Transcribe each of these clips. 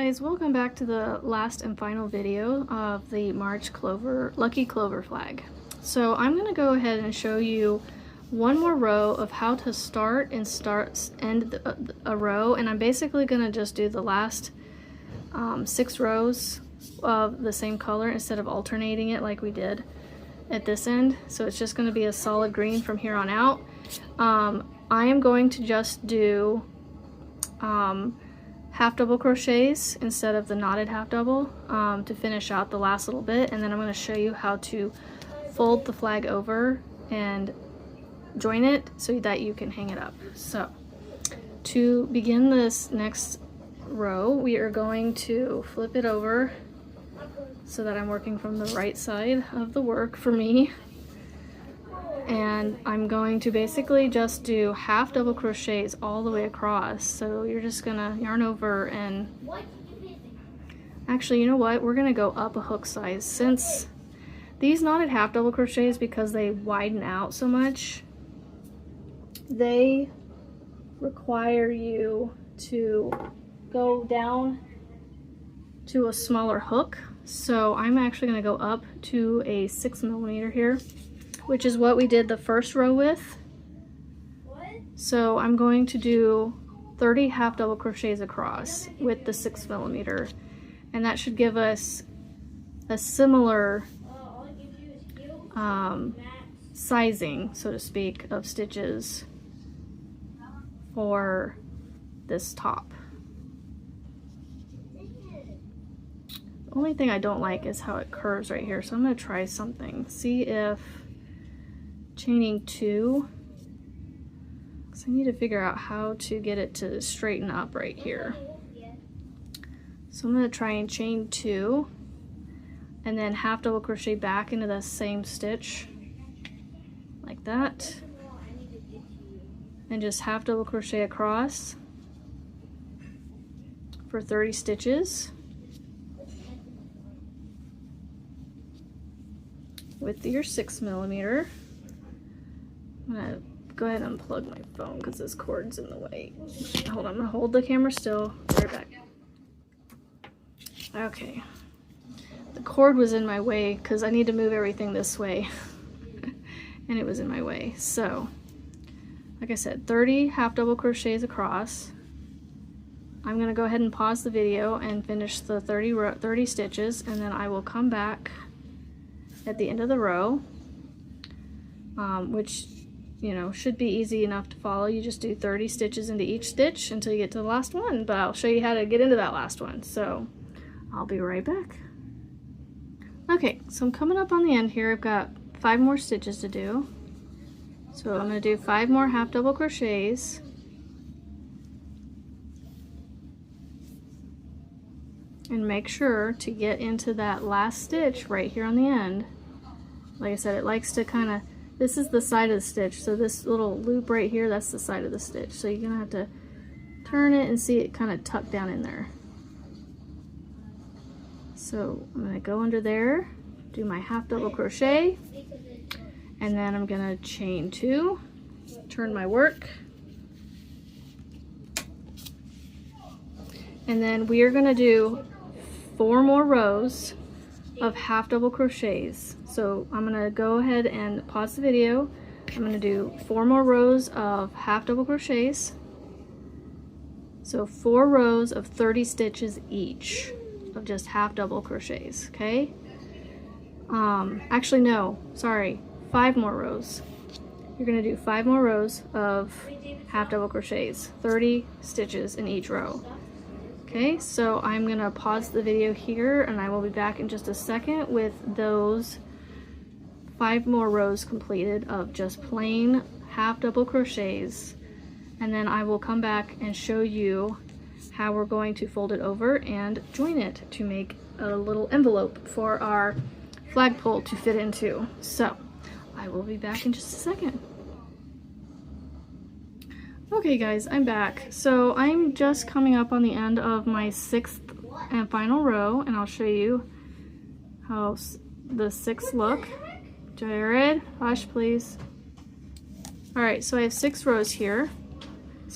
guys, welcome back to the last and final video of the March Clover Lucky Clover flag. So I'm going to go ahead and show you one more row of how to start and end a row, and I'm basically going to just do the last 6 rows of the same color instead of alternating it like we did at this end. So it's just going to be a solid green from here on out. I am going to just do half double crochets instead of the knotted half double to finish out the last little bit, and then I'm going to show you how to fold the flag over and join it so that you can hang it up. So to begin this next row, we are going to flip it over so that I'm working from the right side of the work for me. And I'm going to basically just do half double crochets all the way across. So you're just gonna yarn over, and actually, you know what? We're gonna go up a hook size. Since these knotted half double crochets, because they widen out so much, they require you to go down to a smaller hook. So I'm actually gonna go up to a 6mm here, which is what we did the first row with. So I'm going to do 30 half double crochets across with the 6mm, and that should give us a similar sizing, so to speak, of stitches for this top. The only thing I don't like is how it curves right here, so I'm going to try something. See if chaining 2, because I need to figure out how to get it to straighten up right here. So I'm going to try and chain 2 and then half double crochet back into the same stitch like that, and just half double crochet across for 30 stitches with your 6mm. I'm gonna go ahead and unplug my phone because this cord's in the way. Hold on, I'm gonna hold the camera still. Right back. Okay. The cord was in my way because I need to move everything this way. And it was in my way. So, like I said, 30 half double crochets across. I'm gonna go ahead and pause the video and finish the 30 stitches, and then I will come back at the end of the row, which, you know, should be easy enough to follow. You just do 30 stitches into each stitch until you get to the last one, but I'll show you how to get into that last one. So I'll be right back. Okay, so I'm coming up on the end here. I've got 5 more stitches to do. So I'm going to do 5 more half double crochets. And make sure to get into that last stitch right here on the end. Like I said, it likes to kind of, this is the side of the stitch, so this little loop right here, that's the side of the stitch. So you're gonna have to turn it and see it kind of tuck down in there. So I'm gonna go under there, do my half double crochet, and then I'm gonna chain 2, turn my work, and then we are gonna do 4 more rows of half double crochets. So I'm gonna go ahead and pause the video. I'm gonna do 4 more rows of half double crochets. So 4 rows of 30 stitches each of just half double crochets, okay? Actually no, sorry, 5 more rows. You're gonna do 5 more rows of half double crochets, 30 stitches in each row. Okay, so I'm gonna pause the video here, and I will be back in just a second with those 5 more rows completed of just plain half double crochets, and then I will come back and show you how we're going to fold it over and join it to make a little envelope for our flagpole to fit into. So I will be back in just a second. Okay guys, I'm back. So I'm just coming up on the end of my 6th and final row, and I'll show you how the 6 look. Jared, hush please. Alright, so I have 6 rows here.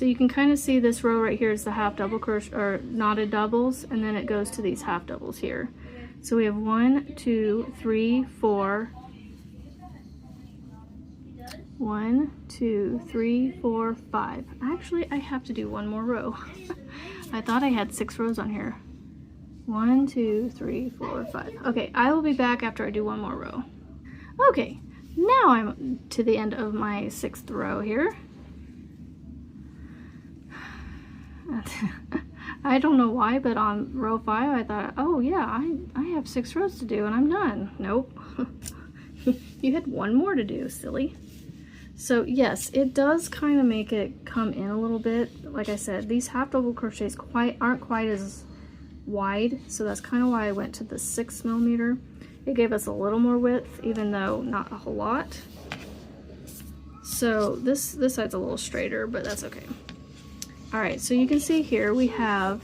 So you can kind of see this row right here is the half double crochet or knotted doubles, and then it goes to these half doubles here. So we have 1, 2, 3, 4. 1, 2, 3, 4, 5. Actually, I have to do one more row. I thought I had 6 rows on here. 1, 2, 3, 4, 5. Okay, I will be back after I do one more row. Okay, now I'm to the end of my 6th row here. I don't know why, but on row 5 I thought, oh yeah, I have 6 rows to do and I'm done. Nope. You had one more to do, silly. So yes, it does kind of make it come in a little bit. Like I said, these half double crochets aren't quite as wide, so that's kind of why I went to the 6mm. It gave us a little more width, even though not a whole lot. So this side's a little straighter, but that's okay. All right, so you can see here we have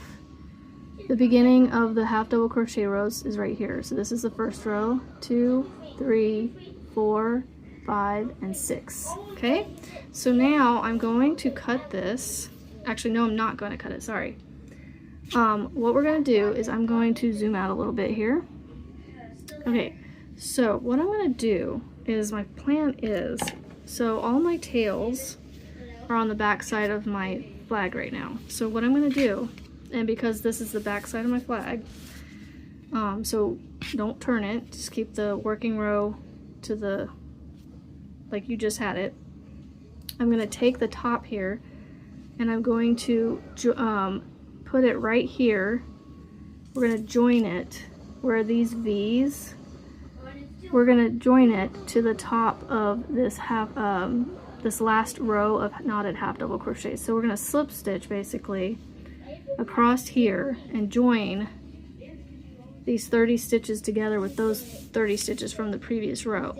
the beginning of the half double crochet rows is right here. So this is the first row, 2, 3, 4, 5, and 6. Okay, so now I'm going to cut this. Actually, no, I'm not going to cut it, sorry. What we're going to do is I'm going to zoom out a little bit here. Okay, so what I'm going to do is, my plan is, so all my tails are on the back side of my flag right now. So what I'm going to do, and because this is the back side of my flag, so don't turn it, just keep the working row to the, like you just had it. I'm going to take the top here and I'm going to put it right here. We're going to join it where these V's, we're going to join it to the top of this this last row of knotted half double crochets. So we're going to slip stitch basically across here and join these 30 stitches together with those 30 stitches from the previous row.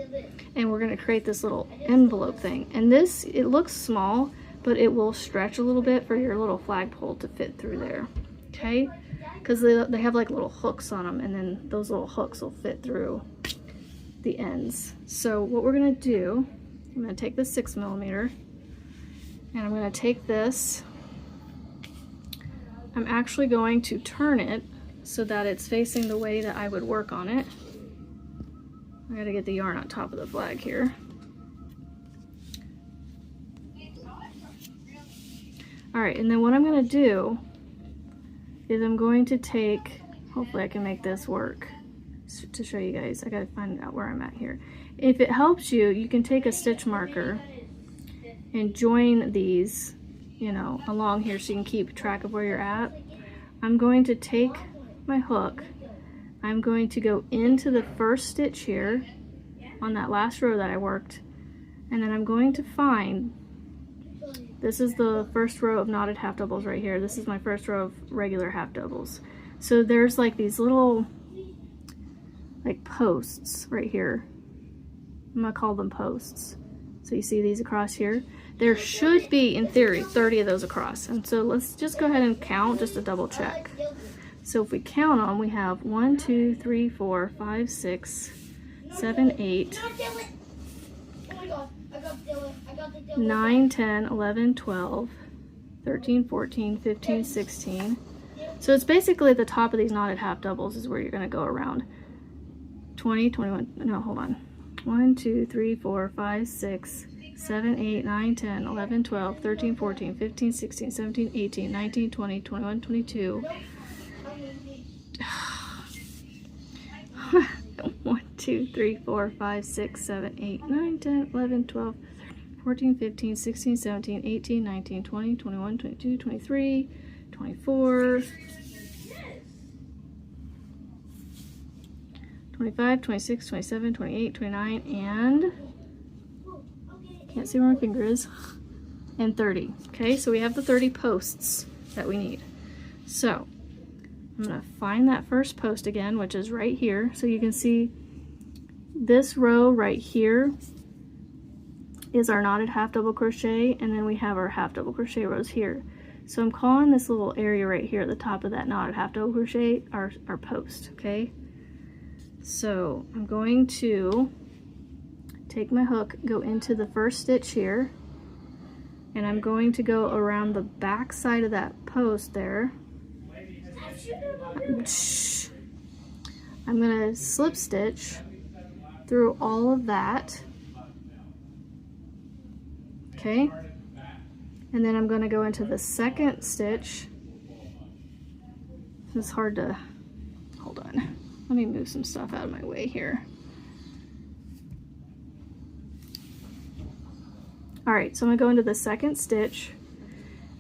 And we're going to create this little envelope thing. And this, it looks small, but it will stretch a little bit for your little flagpole to fit through there. Okay? Because they have like little hooks on them, and then those little hooks will fit through the ends. So what we're going to do, I'm going to take the 6mm and I'm going to take this. I'm actually going to turn it so that it's facing the way that I would work on it. I gotta get the yarn on top of the flag here. Alright, and then what I'm gonna do is I'm going to take, hopefully I can make this work to show you guys. I gotta find out where I'm at here. If it helps you, you can take a stitch marker and join these, you know, along here so you can keep track of where you're at. I'm going to take my hook, I'm going to go into the first stitch here on that last row that I worked, and then I'm going to find, this is the first row of knotted half doubles right here. This is my first row of regular half doubles. So there's like these little like posts right here. I'm gonna call them posts. So you see these across here? There should be, in theory, 30 of those across. And so let's just go ahead and count just to double check. So if we count them, we have 1, 2, 3, 4, 5, 6, 7, 8, 9, 10, 11, 12, 13, 14, 15, 16. So it's basically the top of these knotted half doubles is where you're going to go around. 20, 21, no, hold on. 1, 2, 3, 4, 5, 6, 7, 8, 9, 10, 11, 12, 13, 14, 15, 16, 17, 18, 19, 20, 21, 22. 1, 2, 3, 4, 5, 6, 7, 8, 9, 10, 11, 12, 13, 14, 15, 16, 17, 18, 19, 20, 21, 22, 23, 24, 25, 26, 27, 28, 29, and can't see where my finger is, and 30. Okay, so we have the 30 posts that we need. So I'm going to find that first post again, which is right here. So you can see this row right here is our knotted half double crochet, and then we have our half double crochet rows here. So I'm calling this little area right here at the top of that knotted half double crochet our post, okay? So I'm going to take my hook, go into the first stitch here, and I'm going to go around the back side of that post there. I'm going to slip stitch through all of that. Okay, and then I'm going to go into the second stitch. It's hard to, hold on, let me move some stuff out of my way here. All right, so I'm gonna go into the second stitch,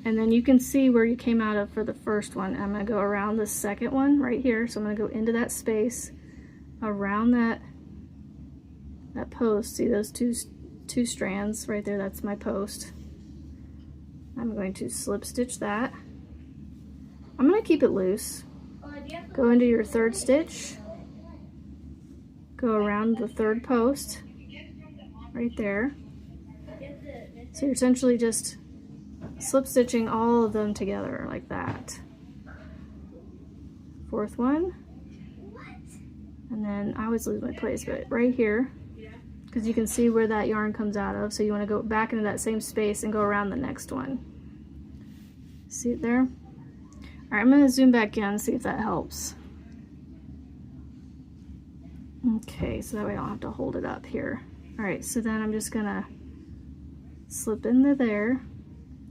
and then you can see where you came out of for the first one. I'm gonna go around the second one right here. So I'm gonna go into that space, around that post. See those two strands right there? That's my post. I'm going to slip stitch that. I'm gonna keep it loose. Go into your third stitch, go around the third post right there. So you're essentially just slip stitching all of them together like that. Fourth one, and then I always lose my place, but right here, because you can see where that yarn comes out of, so you want to go back into that same space and go around the next one. See it there? All right, I'm going to zoom back in and see if that helps. Okay, so that way I don't have to hold it up here. All right, so then I'm just going to slip into there,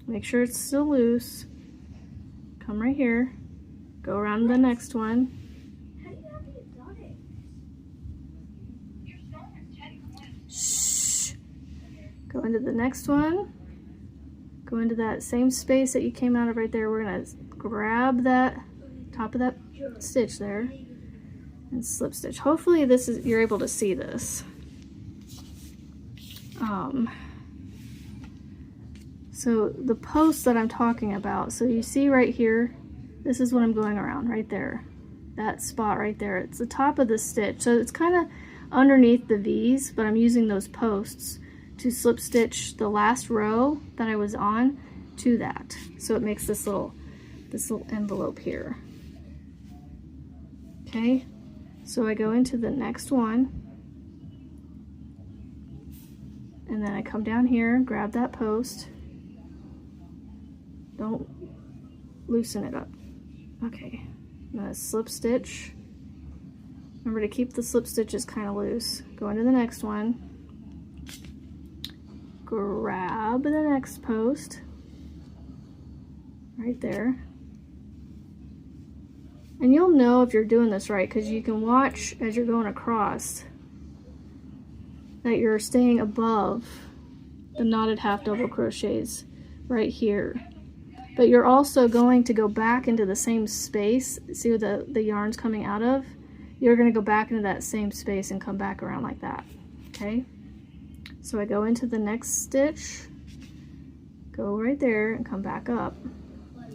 make sure it's still loose, come right here, go around the next one. Shh. Go into the next one, go into that same space that you came out of right there. We're going to grab that top of that stitch there and slip stitch. Hopefully you're able to see this. So the post that I'm talking about, so you see right here, this is what I'm going around right there, that spot right there. It's the top of the stitch, so it's kind of underneath the V's, but I'm using those posts to slip stitch the last row that I was on to that, so it makes this little envelope here. Okay, so I go into the next one, and then I come down here, grab that post. Don't loosen it up. Okay, I'm gonna slip stitch. Remember to keep the slip stitches kind of loose. Go into the next one. Grab the next post. Right there. And you'll know if you're doing this right because you can watch as you're going across that you're staying above the knotted half double crochets right here. But you're also going to go back into the same space. See where the yarn's coming out of? You're going to go back into that same space and come back around like that. Okay? So I go into the next stitch, go right there and come back up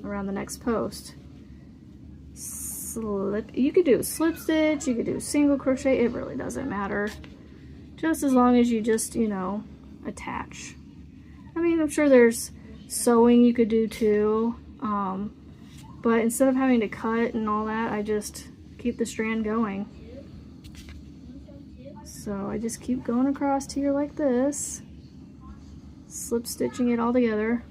around the next post. Slip. You could do a slip stitch, you could do single crochet, it really doesn't matter. Just as long as you just, you know, attach. I mean, I'm sure there's sewing you could do too, but instead of having to cut and all that, I just keep the strand going. So I just keep going across here like this, slip stitching it all together.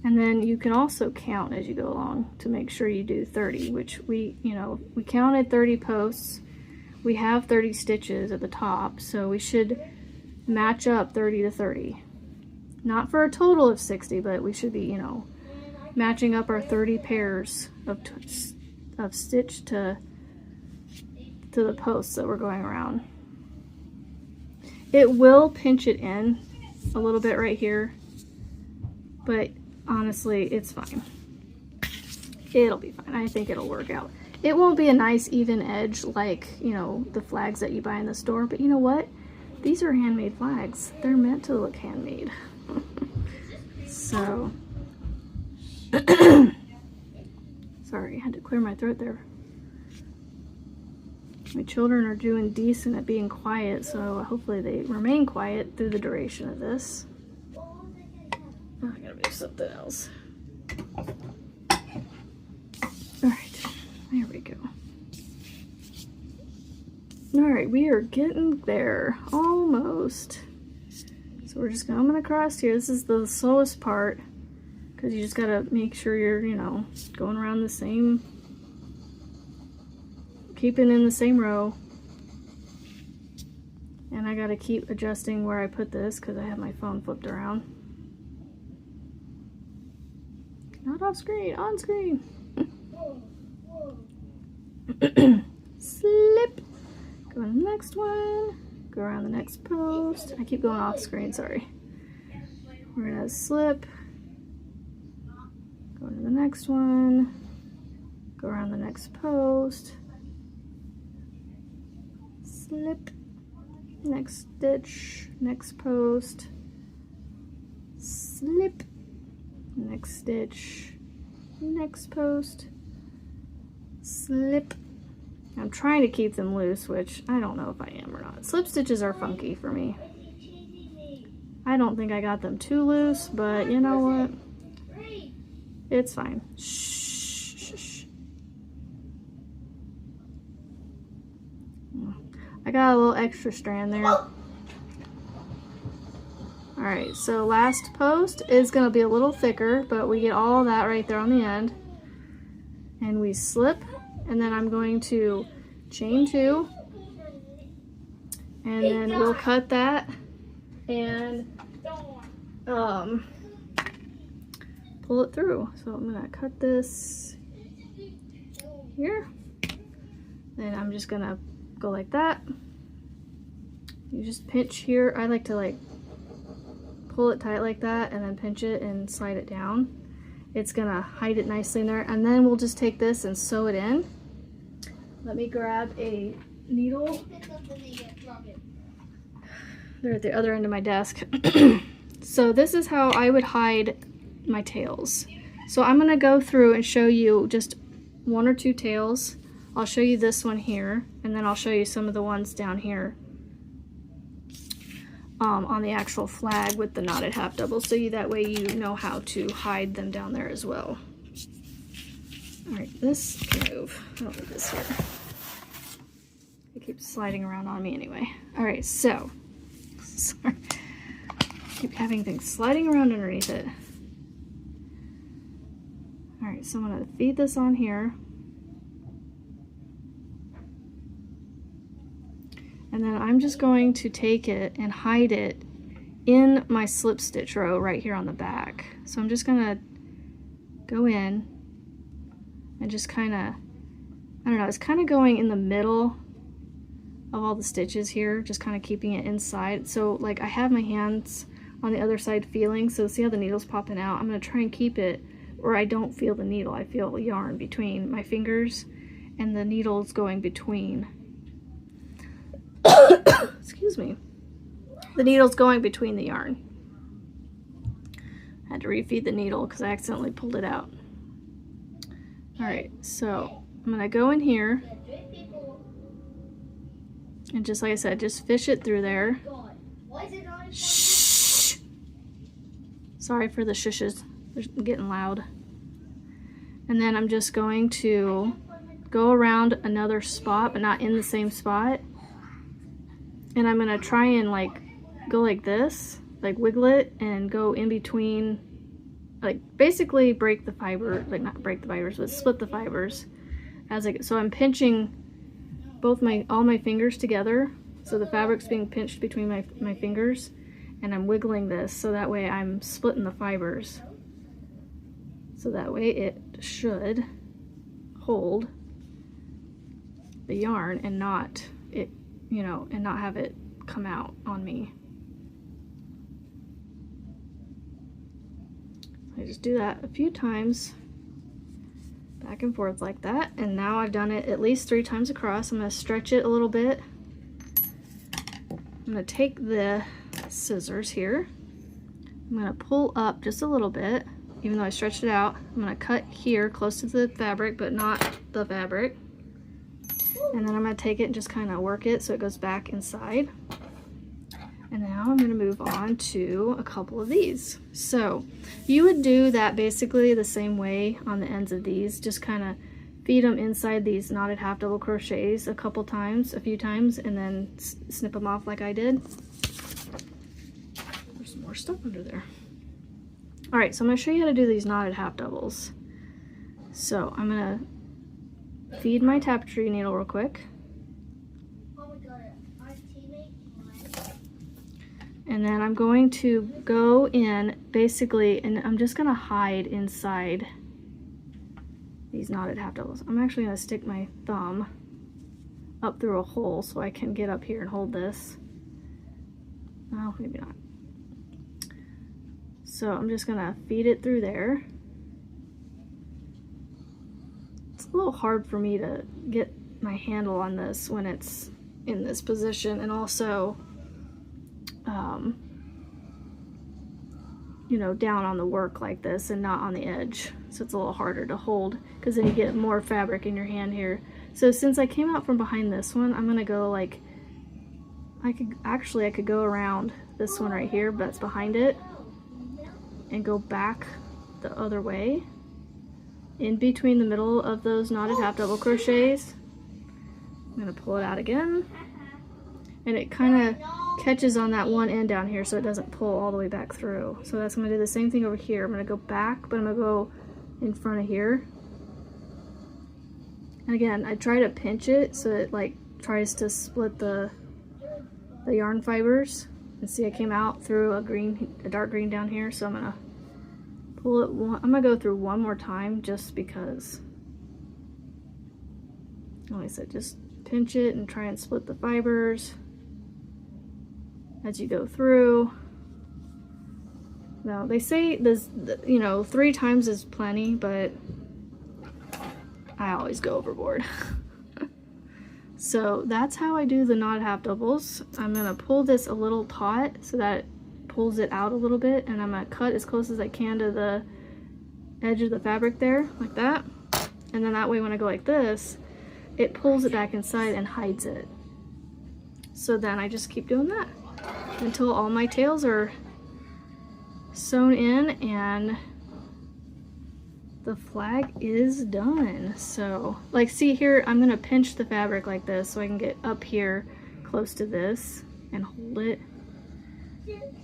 And then you can also count as you go along to make sure you do 30, which we counted 30 posts. We have 30 stitches at the top, so we should match up 30 to 30. Not for a total of 60, but we should be, you know, matching up our 30 pairs of stitch to the posts that we're going around. It will pinch it in a little bit right here, but honestly, it's fine. It'll be fine. I think it'll work out. It won't be a nice even edge like, you know, the flags that you buy in the store, but you know what? These are handmade flags. They're meant to look handmade. So, sorry, I had to clear my throat there. My children are doing decent at being quiet, so hopefully they remain quiet through the duration of this. Oh, I gotta do something else. All right, there we go. All right, we are getting there, almost. So we're just coming across here. This is the slowest part because you just gotta make sure you're, you know, going around the same, keeping in the same row. And I gotta keep adjusting where I put this because I have my phone flipped around. Not off screen, on screen. Slip. Go to the next one. Go around the next post. I keep going off screen, sorry. We're gonna slip. Go to the next one. Go around the next post. Slip. Next stitch. Next post. Slip. Next stitch. Next post. Slip. I'm trying to keep them loose, which I don't know if I am or not. Slip stitches are funky for me. I don't think I got them too loose, but you know what? It's fine. Shh, shh, shh. I got a little extra strand there. Alright, so last post is going to be a little thicker, but we get all that right there on the end. And we slip. And then I'm going to chain 2, and then we'll cut that and pull it through. So I'm gonna cut this here, then I'm just gonna go like that. You just pinch here. I like to like pull it tight like that and then pinch it and slide it down. It's gonna hide it nicely in there, and then we'll just take this and sew it in. Let me grab a needle. They're at the other end of my desk. So this is how I would hide my tails. So I'm gonna go through and show you just 1 or 2 tails. I'll show you this one here, and then I'll show you some of the ones down here on the actual flag with the knotted half double, so that way you know how to hide them down there as well. All right, this can move. I don't need this here. It keeps sliding around on me anyway. All right, so sorry. I keep having things sliding around underneath it. All right, so I'm gonna feed this on here. And then I'm just going to take it and hide it in my slip stitch row right here on the back. So I'm just gonna go in and just kind of, I don't know, it's kind of going in the middle of all the stitches here, just kind of keeping it inside. So like I have my hands on the other side feeling, so see how the needle's popping out? I'm gonna try and keep it where I don't feel the needle. I feel yarn between my fingers and the needle's going between. Excuse me. The needle's going between the yarn. I had to refeed the needle because I accidentally pulled it out. Alright, so I'm gonna go in here and just like I said, just fish it through there. Shh. Sorry for the shushes. They're getting loud. And then I'm just going to go around another spot, but not in the same spot. And I'm gonna try and like go like this, like wiggle it and go in between, like basically break the fiber, like not break the fibers, but split the fibers as I, so I'm pinching both all my fingers together, so the fabric's being pinched between my fingers, and I'm wiggling this so that way I'm splitting the fibers, so that way it should hold the yarn and not it, you know, and not have it come out on me. I just do that a few times, back and forth like that, and now I've done it at least 3 times across. I'm going to stretch it a little bit. I'm going to take the scissors here. I'm going to pull up just a little bit, even though I stretched it out. I'm going to cut here close to the fabric, but not the fabric. And then I'm going to take it and just kind of work it so it goes back inside. And now I'm going to move on to a couple of these. So you would do that basically the same way on the ends of these. Just kind of feed them inside these knotted half double crochets a few times, and then snip them off like I did. There's some more stuff under there. All right, so I'm gonna show you how to do these knotted half doubles. So I'm gonna feed my tapestry needle real quick. And then I'm going to go in basically, and I'm just gonna hide inside these knotted half doubles. I'm actually gonna stick my thumb up through a hole so I can get up here and hold this. Oh, maybe not. So I'm just gonna feed it through there. It's a little hard for me to get my handle on this when it's in this position, and also you know, down on the work like this and not on the edge, so it's a little harder to hold because then you get more fabric in your hand here. So since I came out from behind this one, I'm gonna go like, I could go around this one right here, but it's behind it, and go back the other way in between the middle of those knotted half double crochets. I'm gonna pull it out again, and it kind of catches on that one end down here so it doesn't pull all the way back through. So I'm gonna do the same thing over here. I'm gonna go back, but I'm gonna go in front of here. And again, I try to pinch it so it like tries to split the yarn fibers. And see, I came out through a dark green down here, so I'm gonna pull it I'm gonna go through one more time just because, like I said, just pinch it and try and split the fibers as you go through. Now they say this, you know, 3 times is plenty, but I always go overboard. So that's how I do the knotted half doubles. I'm gonna pull this a little taut so that it pulls it out a little bit, and I'm gonna cut as close as I can to the edge of the fabric there, like that. And then that way when I go like this, it pulls it back inside and hides it. So then I just keep doing that until all my tails are sewn in and the flag is done. So like, see here, I'm gonna pinch the fabric like this so I can get up here close to this and hold it,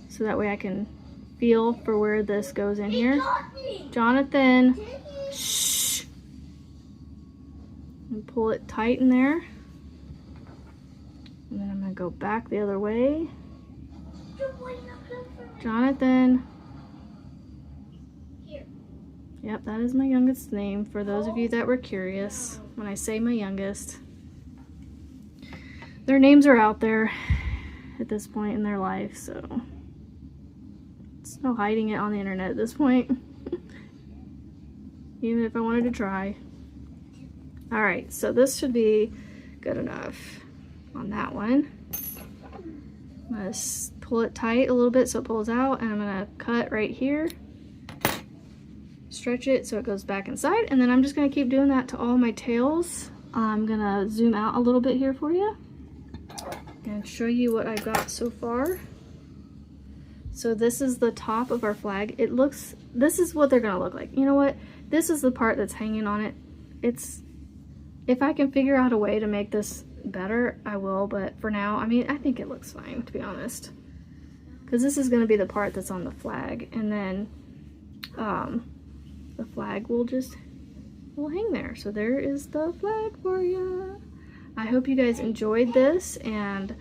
so that way I can feel for where this goes in here. Jonathan, shh, and pull it tight in there. And then I'm gonna go back the other way. Jonathan. Yep, that is my youngest's name, for those of you that were curious. When I say my youngest, their names are out there at this point in their life, so it's no hiding it on the internet at this point. Even if I wanted to try. Alright, so this should be good enough on that one. I'm going to pull it tight a little bit so it pulls out, and I'm going to cut right here. Stretch it so it goes back inside, and then I'm just going to keep doing that to all my tails. I'm going to zoom out a little bit here for you and show you what I've got so far. So this is the top of our flag. This is what they're going to look like. You know what? This is the part that's hanging on it. If I can figure out a way to make this better, I will, but for now, I mean, I think it looks fine, to be honest. Because this is going to be the part that's on the flag, and then the flag will hang there. So there is the flag for you. I hope you guys enjoyed this, and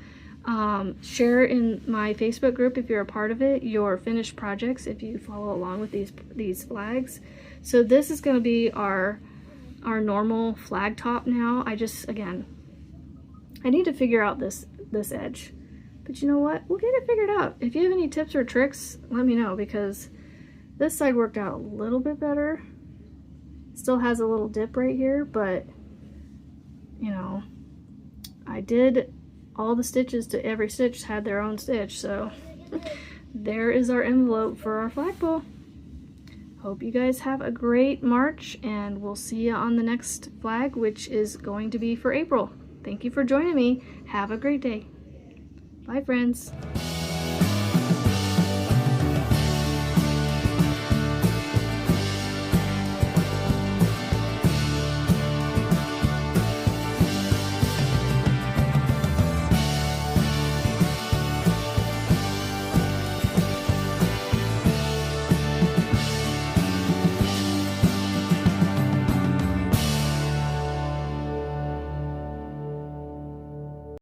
share in my Facebook group if you're a part of it, your finished projects if you follow along with these flags. So this is going to be our normal flag top now. Again, I need to figure out this edge, but you know what, we'll get it figured out. If you have any tips or tricks, let me know, because this side worked out a little bit better. Still has a little dip right here, but you know, I did all the stitches to every stitch had their own stitch, so there is our envelope for our flagpole. Hope you guys have a great March, and we'll see you on the next flag, which is going to be for April. Thank you for joining me. Have a great day. Bye, friends.